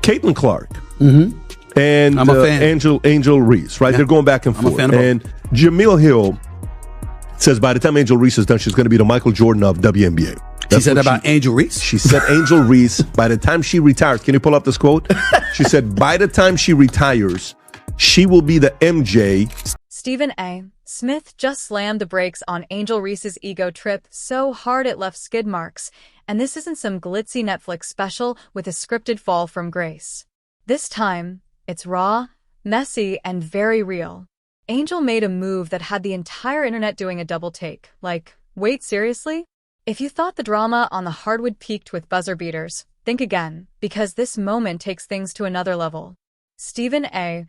Caitlin Clark Mm-hmm. and I'm a fan. Angel Reese, right? Yeah. They're going back and I'm a forth. fan of both. And Jamil Hill says by the time Angel Reese is done, she's going to be the Michael Jordan of WNBA. She said about Angel Reese? She said Angel Reese, by the time she retires, can you pull up this quote? She said, by the time she retires, she will be the MJ. Stephen A. Smith just slammed the brakes on Angel Reese's ego trip so hard it left skid marks. And this isn't some glitzy Netflix special with a scripted fall from grace. This time, it's raw, messy, and very real. Angel made a move that had the entire internet doing a double take. Like, wait, seriously? If you thought the drama on the hardwood peaked with buzzer beaters, think again, because this moment takes things to another level. Stephen A.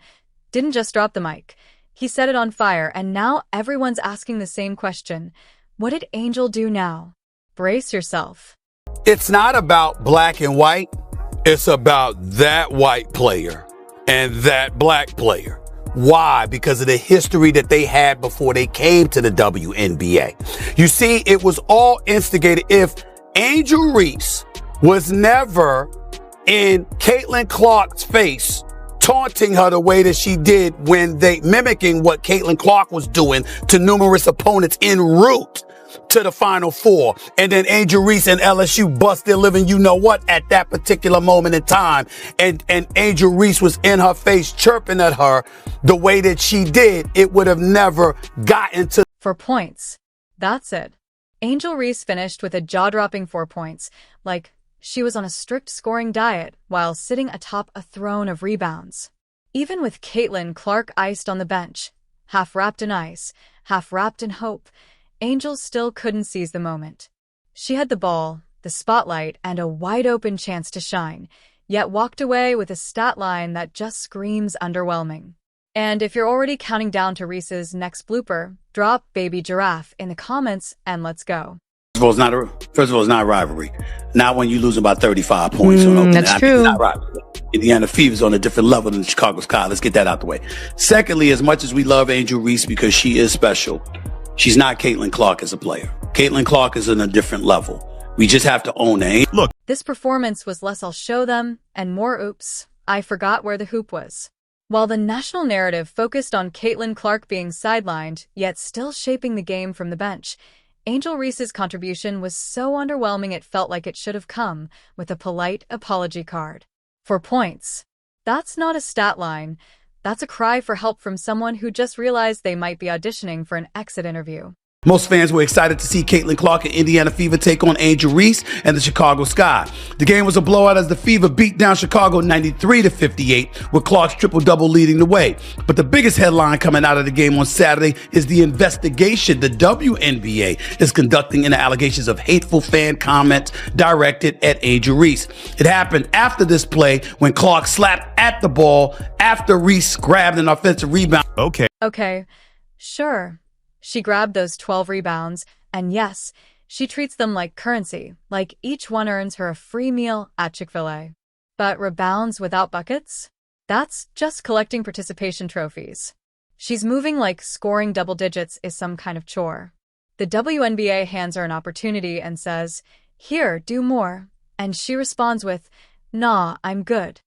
didn't just drop the mic. He set it on fire, and now everyone's asking the same question. What did Angel do now? Brace yourself. It's not about black and white. It's about that white player and that black player. Why? Because of the history that they had before they came to the WNBA. You see, it was all instigated. If Angel Reese was never in Caitlin Clark's face, taunting her the way that she did when they mimicking what Caitlin Clark was doing to numerous opponents en route to the Final Four. And then Angel Reese and LSU bust their living, you know what, at that particular moment in time. And Angel Reese was in her face chirping at her the way that she did. It would have never gotten to. For points. That's it. Angel Reese finished with a jaw-dropping 4 points, like she was on a strict scoring diet while sitting atop a throne of rebounds. Even with Caitlin Clark iced on the bench, half wrapped in ice, half wrapped in hope, Angel still couldn't seize the moment. She had the ball, the spotlight, and a wide-open chance to shine, yet walked away with a stat line that just screams underwhelming. And if you're already counting down to Reese's next blooper, drop Baby Giraffe in the comments and let's go. First of all, it's not a rivalry. Not when you lose about 35 points on opening. That's true. It's not rivalry. Indiana Fever's on a different level than the Chicago Sky. Let's get that out the way. Secondly, as much as we love Angel Reese because she is special, she's not Caitlin Clark as a player. Caitlin Clark is on a different level. We just have to own that. Look. This performance was less I'll show them and more oops, I forgot where the hoop was. While the national narrative focused on Caitlin Clark being sidelined, yet still shaping the game from the bench, Angel Reese's contribution was so underwhelming it felt like it should have come with a polite apology card. For points. That's not a stat line. That's a cry for help from someone who just realized they might be auditioning for an exit interview. Most fans were excited to see Caitlin Clark and Indiana Fever take on Angel Reese and the Chicago Sky. The game was a blowout as the Fever beat down Chicago 93-58, with Clark's triple-double leading the way. But the biggest headline coming out of the game on Saturday is the investigation the WNBA is conducting into allegations of hateful fan comments directed at Angel Reese. It happened after this play when Clark slapped at the ball after Reese grabbed an offensive rebound. Okay, sure. She grabbed those 12 rebounds, and yes, she treats them like currency, like each one earns her a free meal at Chick-fil-A. But rebounds without buckets? That's just collecting participation trophies. She's moving like scoring double digits is some kind of chore. The WNBA hands her an opportunity and says, "Here, do more." And she responds with, "Nah, I'm good."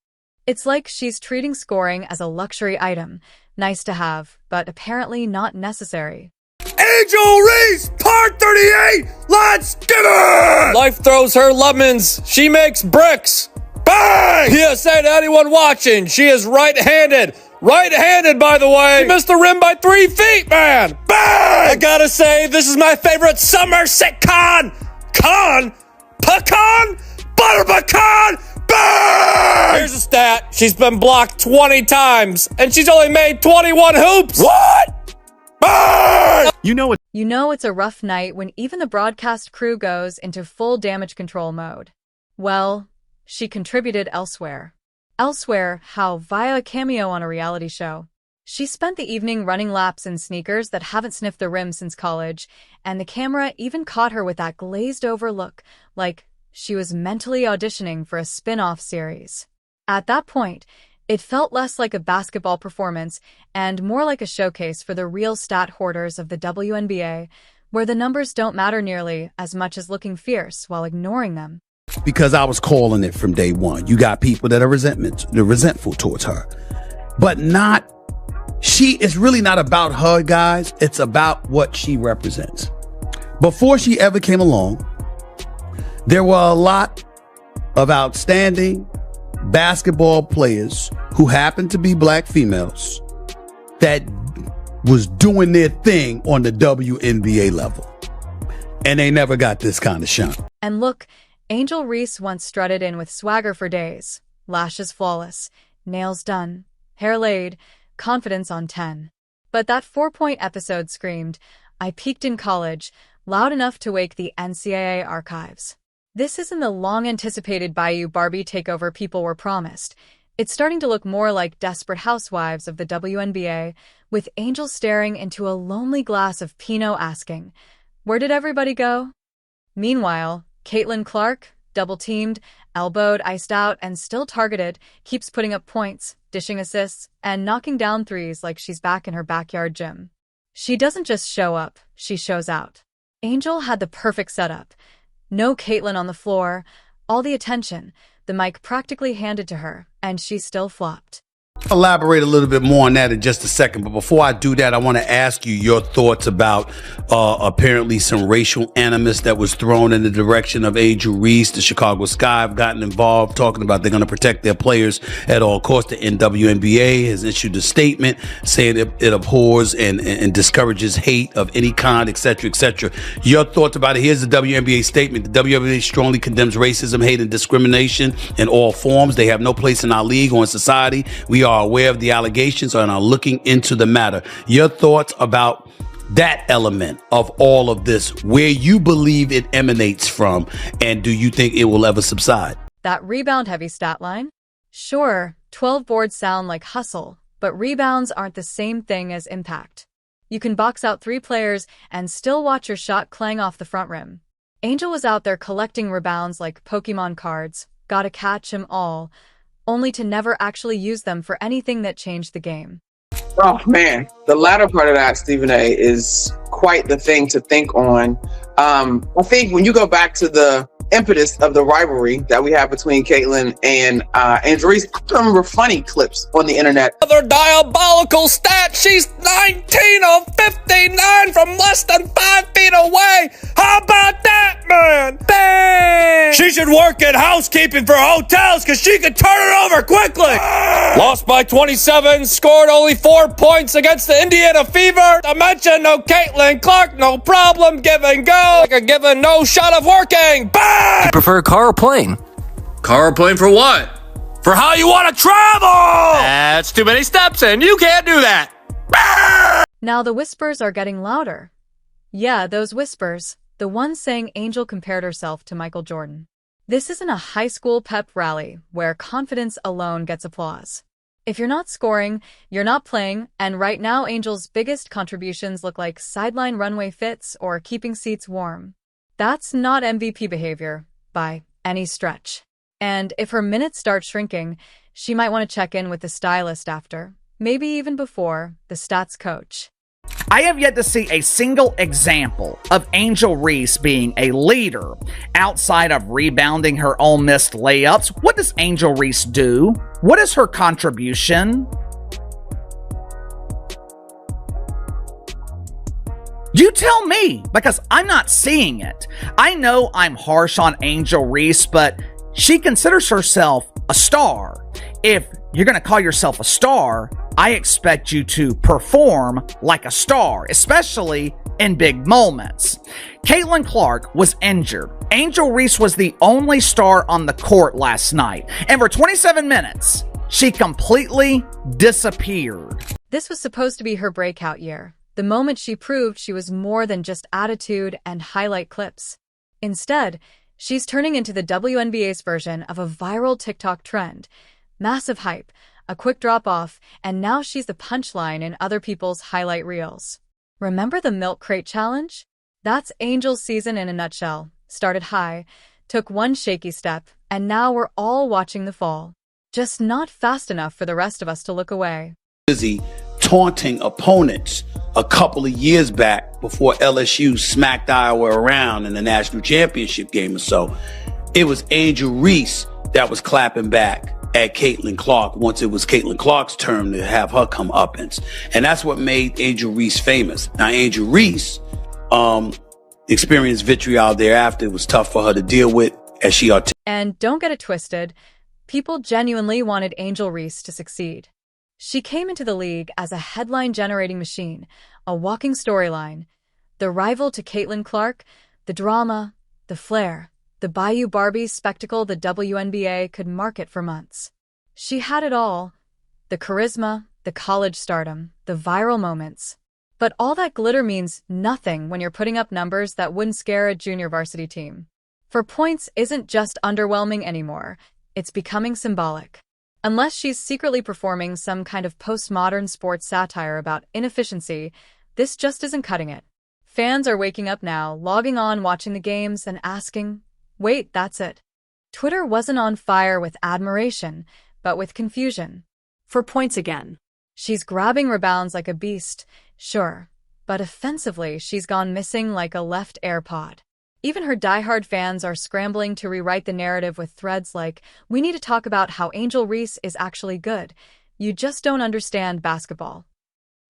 It's like she's treating scoring as a luxury item, nice to have, but apparently not necessary. Angel Reese, part 38, let's get it! Life throws her lemons. She makes bricks. Bang! PSA to anyone watching, she is right-handed. Right-handed, by the way. She missed the rim by 3 feet, man. Bang! I gotta say, this is my favorite summer sitcom. Pecan? Butter pecan? Bang! Here's a stat. She's been blocked 20 times, and she's only made 21 hoops. What? Bang! You know it's a rough night when even the broadcast crew goes into full damage control mode. Well, she contributed elsewhere. Elsewhere, how via a cameo on a reality show. She spent the evening running laps in sneakers that haven't sniffed the rim since college, and the camera even caught her with that glazed-over look, like she was mentally auditioning for a spin-off series. At that point, it felt less like a basketball performance and more like a showcase for the real stat hoarders of the WNBA, where the numbers don't matter nearly as much as looking fierce while ignoring them. because I was calling it from day one. You got people that are resentful towards her, but it's really not about her, guys. It's about what she represents. Before she ever came along, there were a lot of outstanding basketball players who happened to be black females that was doing their thing on the WNBA level. And they never got this kind of shine. And look, Angel Reese once strutted in with swagger for days. Lashes flawless, nails done, hair laid, confidence on 10. But that 4-point episode screamed, "I peaked in college," loud enough to wake the NCAA archives. This isn't the long-anticipated Bayou Barbie takeover people were promised. It's starting to look more like Desperate Housewives of the WNBA, with Angel staring into a lonely glass of Pinot asking, "Where did everybody go?" Meanwhile, Caitlin Clark, double-teamed, elbowed, iced out, and still targeted, keeps putting up points, dishing assists, and knocking down threes like she's back in her backyard gym. She doesn't just show up, she shows out. Angel had the perfect setup. No Caitlin on the floor, all the attention, the mic practically handed to her, and she still flopped. Elaborate a little bit more on that in just a second. But before I do that, I want to ask you your thoughts about apparently some racial animus that was thrown in the direction of Angel Reese. The Chicago Sky have gotten involved, talking about they're going to protect their players at all costs. The WNBA has issued a statement saying it abhors and discourages hate of any kind, etc., etc. Your thoughts about it? Here's the WNBA statement. The WNBA strongly condemns racism, hate, and discrimination in all forms. They have no place in our league or in society. We are aware of the allegations and are looking into the matter. Your thoughts about that element of all of this, where you believe it emanates from, and do you think it will ever subside? That rebound-heavy stat line? Sure, 12 boards sound like hustle, but rebounds aren't the same thing as impact. You can box out 3 players and still watch your shot clang off the front rim. Angel was out there collecting rebounds like Pokemon cards, gotta catch 'em all, only to never actually use them for anything that changed the game. Oh man, the latter part of that, Stephen A, is quite the thing to think on. I think when you go back to the impetus of the rivalry that we have between Caitlin and Angel Reese, I remember funny clips on the internet. Another diabolical stat. She's 19 of 59 from less than 5 feet away. How about that, man? Bang! She should work in housekeeping for hotels because she could turn it over quickly. Lost by 27, scored only 4 points against the Indiana Fever. To mention no Caitlin Clark, no problem, give and go. Like a given no shot of working. Bang! You prefer a car or plane? Car or plane for what? For how you want to travel! That's too many steps and you can't do that. Now the whispers are getting louder. Yeah, those whispers, the ones saying Angel compared herself to Michael Jordan. This isn't a high school pep rally where confidence alone gets applause. If you're not scoring, you're not playing, and right now Angel's biggest contributions look like sideline runway fits or keeping seats warm. That's not MVP behavior, by any stretch. And if her minutes start shrinking, she might want to check in with the stylist after, maybe even before, the stats coach. I have yet to see a single example of Angel Reese being a leader. Outside of rebounding her own missed layups, what does Angel Reese do? What is her contribution? You tell me, because I'm not seeing it. I know I'm harsh on Angel Reese, but she considers herself a star. If you're going to call yourself a star, I expect you to perform like a star, especially in big moments. Caitlin Clark was injured. Angel Reese was the only star on the court last night. And for 27 minutes, she completely disappeared. This was supposed to be her breakout year, the moment she proved she was more than just attitude and highlight clips. Instead, she's turning into the WNBA's version of a viral TikTok trend. Massive hype, a quick drop-off, and now she's the punchline in other people's highlight reels. Remember the milk crate challenge? That's Angel's season in a nutshell. Started high, took one shaky step, and now we're all watching the fall. Just not fast enough for the rest of us to look away. Busy taunting opponents a couple of years back before LSU smacked Iowa around in the national championship game or so. It was Angel Reese that was clapping back at Caitlin Clark once it was Caitlin Clark's turn to have her comeuppance. And that's what made Angel Reese famous. Now, Angel Reese experienced vitriol thereafter. It was tough for her to deal with, as she articulated. And don't get it twisted, people genuinely wanted Angel Reese to succeed. She came into the league as a headline-generating machine, a walking storyline, the rival to Caitlin Clark, the drama, the flair, the Bayou Barbie spectacle the WNBA could market for months. She had it all, the charisma, the college stardom, the viral moments. But all that glitter means nothing when you're putting up numbers that wouldn't scare a junior varsity team. For points isn't just underwhelming anymore, it's becoming symbolic. Unless she's secretly performing some kind of postmodern sports satire about inefficiency, this just isn't cutting it. Fans are waking up now, logging on, watching the games, and asking, wait, that's it. Twitter wasn't on fire with admiration, but with confusion. For points again. She's grabbing rebounds like a beast, sure, but offensively she's gone missing like a left AirPod. Even her diehard fans are scrambling to rewrite the narrative with threads like, we need to talk about how Angel Reese is actually good. You just don't understand basketball.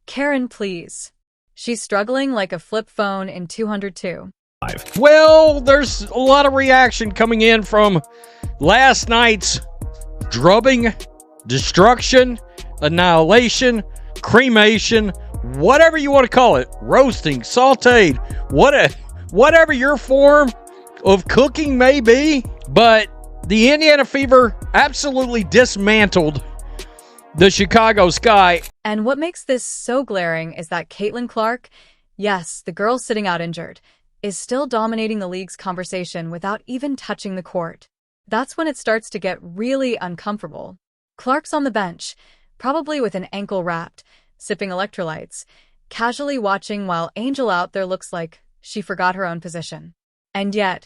Karen, please. She's struggling like a flip phone in 202. Well, there's a lot of reaction coming in from last night's drubbing, destruction, annihilation, cremation, whatever you want to call it, roasting, sauteed, whatever your form of cooking may be. But the Indiana Fever absolutely dismantled the Chicago Sky. And what makes this so glaring is that Caitlin Clark, yes, the girl sitting out injured, is still dominating the league's conversation without even touching the court. That's when it starts to get really uncomfortable. Clark's on the bench, probably with an ankle wrapped, sipping electrolytes, casually watching while Angel out there looks like she forgot her own position. And yet,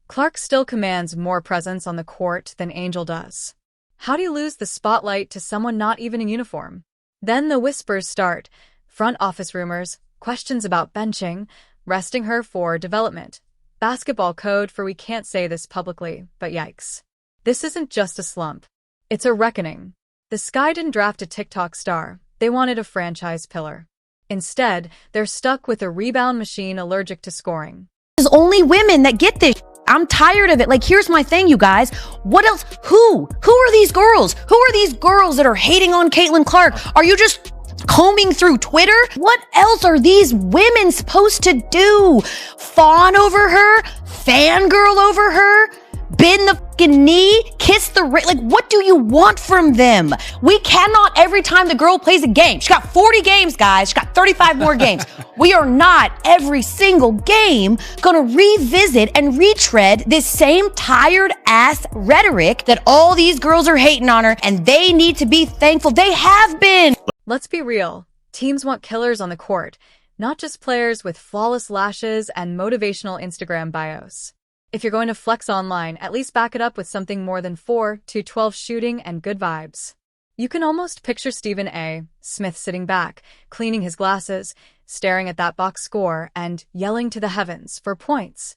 Clark still commands more presence on the court than Angel does. How do you lose the spotlight to someone not even in uniform? Then the whispers start, front office rumors, questions about benching, resting her for development. Basketball code for we can't say this publicly, but yikes. This isn't just a slump. It's a reckoning. The Sky didn't draft a TikTok star. They wanted a franchise pillar. Instead, they're stuck with a rebound machine allergic to scoring. There's only women that get this. I'm tired of it. Like, here's my thing, you guys. What else? Who are these girls? Who are these girls that are hating on Caitlin Clark? Are you just combing through Twitter? What else are these women supposed to do? Fawn over her? Fangirl over her? Bend the fucking knee? Kiss the ring? Like, what do you want from them? We cannot, every time the girl plays a game, she got 40 games, guys. She got 35 more games. We are not every single game gonna revisit and retread this same tired ass rhetoric that all these girls are hating on her, and they need to be thankful they have been. Let's be real. Teams want killers on the court, not just players with flawless lashes and motivational Instagram bios. If you're going to flex online, at least back it up with something more than 4-12 shooting and good vibes. You can almost picture Stephen A. Smith sitting back, cleaning his glasses, staring at that box score, and yelling to the heavens for points.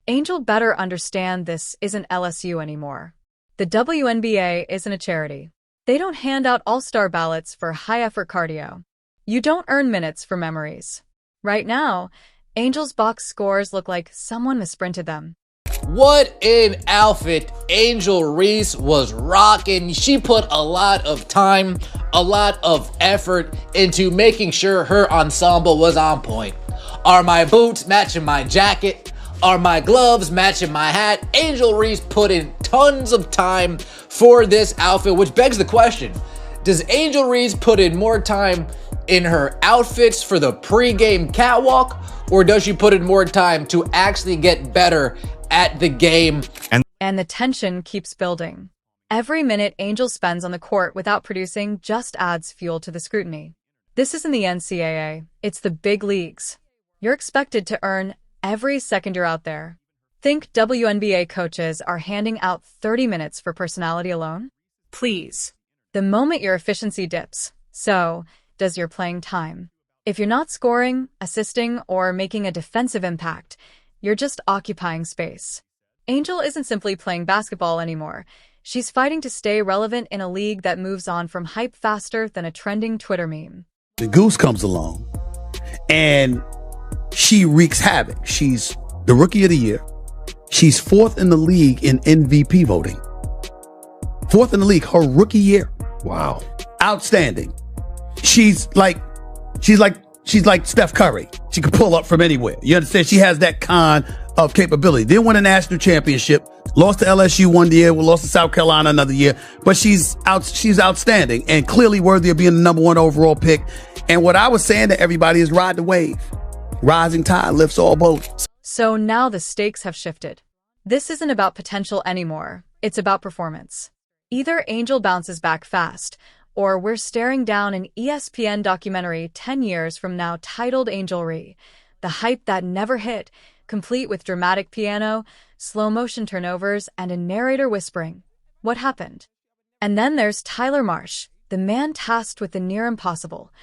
Angel better understand this isn't LSU anymore. The WNBA isn't a charity. They don't hand out all-star ballots for high-effort cardio. You don't earn minutes for memories. Right now, Angel's box scores look like someone misprinted them. What an outfit Angel Reese was rocking. She put a lot of time, a lot of effort into making sure her ensemble was on point. Are my boots matching my jacket? Are my gloves matching my hat? Angel Reese put in tons of time for this outfit, which begs the question, does Angel Reese put in more time in her outfits for the pregame catwalk, or does she put in more time to actually get better at the game? And the tension keeps building. Every minute Angel spends on the court without producing just adds fuel to the scrutiny. This isn't the NCAA, it's the big leagues. You're expected to earn every second you're out there. Think WNBA coaches are handing out 30 minutes for personality alone? Please. The moment your efficiency dips, so does your playing time. If you're not scoring, assisting, or making a defensive impact, you're just occupying space. Angel isn't simply playing basketball anymore. She's fighting to stay relevant in a league that moves on from hype faster than a trending Twitter meme. The Goose comes along, and she wreaks havoc. She's the Rookie of the Year. She's 4th in the league in MVP voting. 4th in the league, her rookie year. Wow. Outstanding. She's like Steph Curry. She can pull up from anywhere. You understand? She has that kind of capability. Didn't win a national championship. Lost to LSU one year. Lost to South Carolina another year. But she's outstanding and clearly worthy of being the number 1 overall pick. And what I was saying to everybody is ride the wave. Rising tide lifts all boats. So now the stakes have shifted. This isn't about potential anymore. It's about performance. Either Angel bounces back fast, or we're staring down an ESPN documentary 10 years from now titled Angel Reese, the hype that never hit, complete with dramatic piano, slow-motion turnovers, and a narrator whispering, "What happened?" And then there's Tyler Marsh, the man tasked with the near impossible,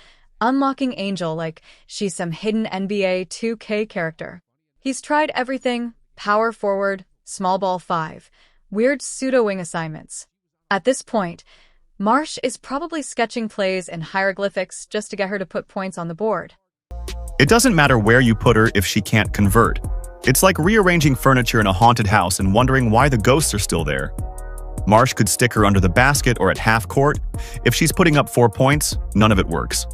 unlocking Angel like she's some hidden NBA 2K character. He's tried everything: power forward, small ball 5, weird pseudo-wing assignments. At this point, Marsh is probably sketching plays in hieroglyphics just to get her to put points on the board. It doesn't matter where you put her if she can't convert. It's like rearranging furniture in a haunted house and wondering why the ghosts are still there. Marsh could stick her under the basket or at half court. If she's putting up 4 points, none of it works.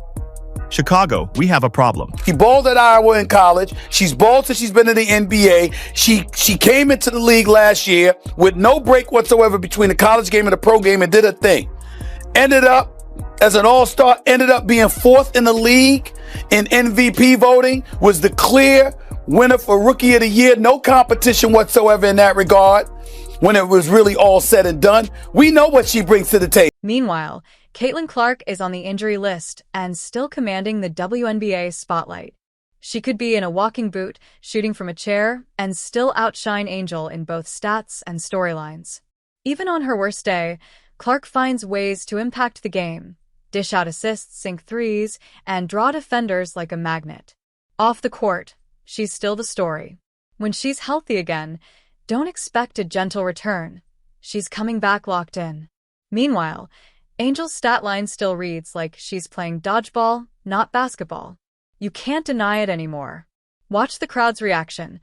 Chicago, we have a problem. She balled at Iowa in college. She's balled since she's been in the NBA. She came into the league last year with no break whatsoever between the college game and the pro game and did her thing. Ended up as an all-star, ended up being 4th in the league in MVP voting, was the clear winner for Rookie of the Year. No competition whatsoever in that regard when it was really all said and done. We know what she brings to the table. Meanwhile, Caitlin Clark is on the injury list and still commanding the WNBA spotlight. She could be in a walking boot, shooting from a chair, and still outshine Angel in both stats and storylines. Even on her worst day, Clark finds ways to impact the game, dish out assists, sink threes, and draw defenders like a magnet. Off the court, she's still the story. When she's healthy again, don't expect a gentle return. She's coming back locked in. Meanwhile, Angel's stat line still reads like she's playing dodgeball, not basketball. You can't deny it anymore. Watch the crowd's reaction.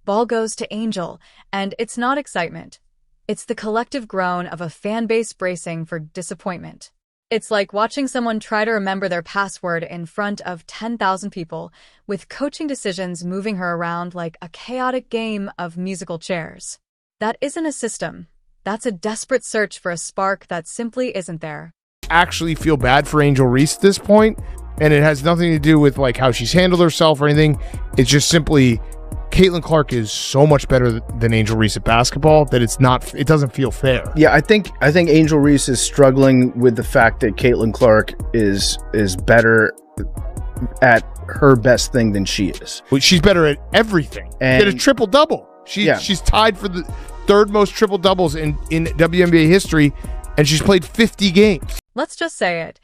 Ball goes to Angel, and it's not excitement. It's the collective groan of a fan base bracing for disappointment. It's like watching someone try to remember their password in front of 10,000 people, with coaching decisions moving her around like a chaotic game of musical chairs. That isn't a system. That's a desperate search for a spark that simply isn't there. Actually feel bad for Angel Reese at this point, and it has nothing to do with like how she's handled herself or anything. It's just simply Caitlin Clark is so much better than Angel Reese at basketball that it doesn't feel fair. Yeah, I think Angel Reese is struggling with the fact that Caitlin Clark is better at her best thing than she is. Well, she's better at everything. And she did a triple-double. She's tied for the third most triple-doubles in WNBA history, and she's played 50 games. Let's just say it.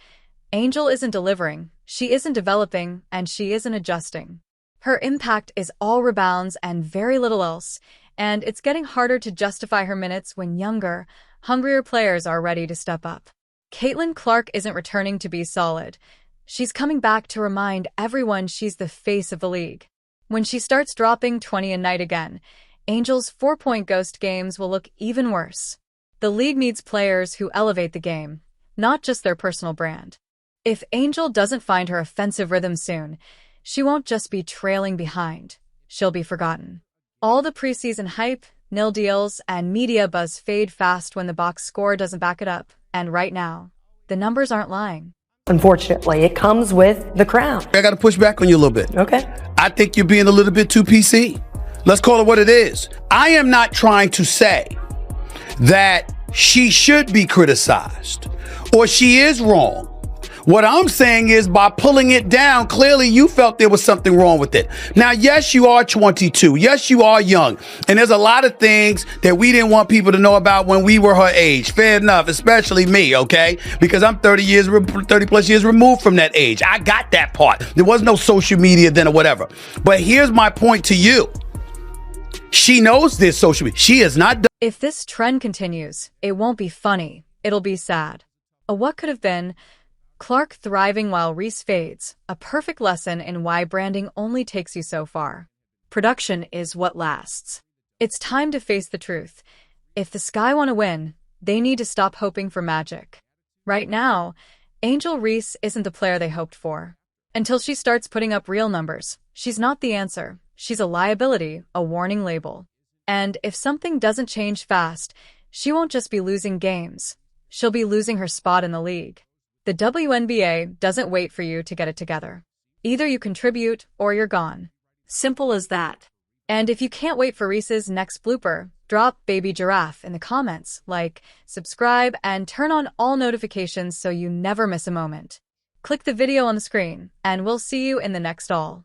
Angel isn't delivering, she isn't developing, and she isn't adjusting. Her impact is all rebounds and very little else, and it's getting harder to justify her minutes when younger, hungrier players are ready to step up. Caitlin Clark isn't returning to be solid. She's coming back to remind everyone she's the face of the league. When she starts dropping 20 a night again, Angel's 4-point ghost games will look even worse. The league needs players who elevate the game, not just their personal brand. If Angel doesn't find her offensive rhythm soon, she won't just be trailing behind. She'll be forgotten. All the preseason hype, nil deals, and media buzz fade fast when the box score doesn't back it up. And right now, the numbers aren't lying. Unfortunately, it comes with the crown. I got to push back on you a little bit. Okay. I think you're being a little bit too PC. Let's call it what it is. I am not trying to say that she should be criticized or she is wrong. What I'm saying is by pulling it down, clearly you felt there was something wrong with it. Now, yes, you are 22. Yes, you are young. And there's a lot of things that we didn't want people to know about when we were her age. Fair enough, especially me, okay? Because I'm 30 plus years removed from that age. I got that part. There was no social media then or whatever. But here's my point to you. She knows this social media. She is not done. If this trend continues, it won't be funny. It'll be sad. A what could have been Clark thriving while Reese fades, a perfect lesson in why branding only takes you so far. Production is what lasts. It's time to face the truth. If the Sky want to win, they need to stop hoping for magic. Right now, Angel Reese isn't the player they hoped for. Until she starts putting up real numbers, she's not the answer. She's a liability, a warning label. And if something doesn't change fast, she won't just be losing games. She'll be losing her spot in the league. The WNBA doesn't wait for you to get it together. Either you contribute or you're gone. Simple as that. And if you can't wait for Reese's next blooper, drop Baby Giraffe in the comments, like, subscribe, and turn on all notifications so you never miss a moment. Click the video on the screen, and we'll see you in the next all.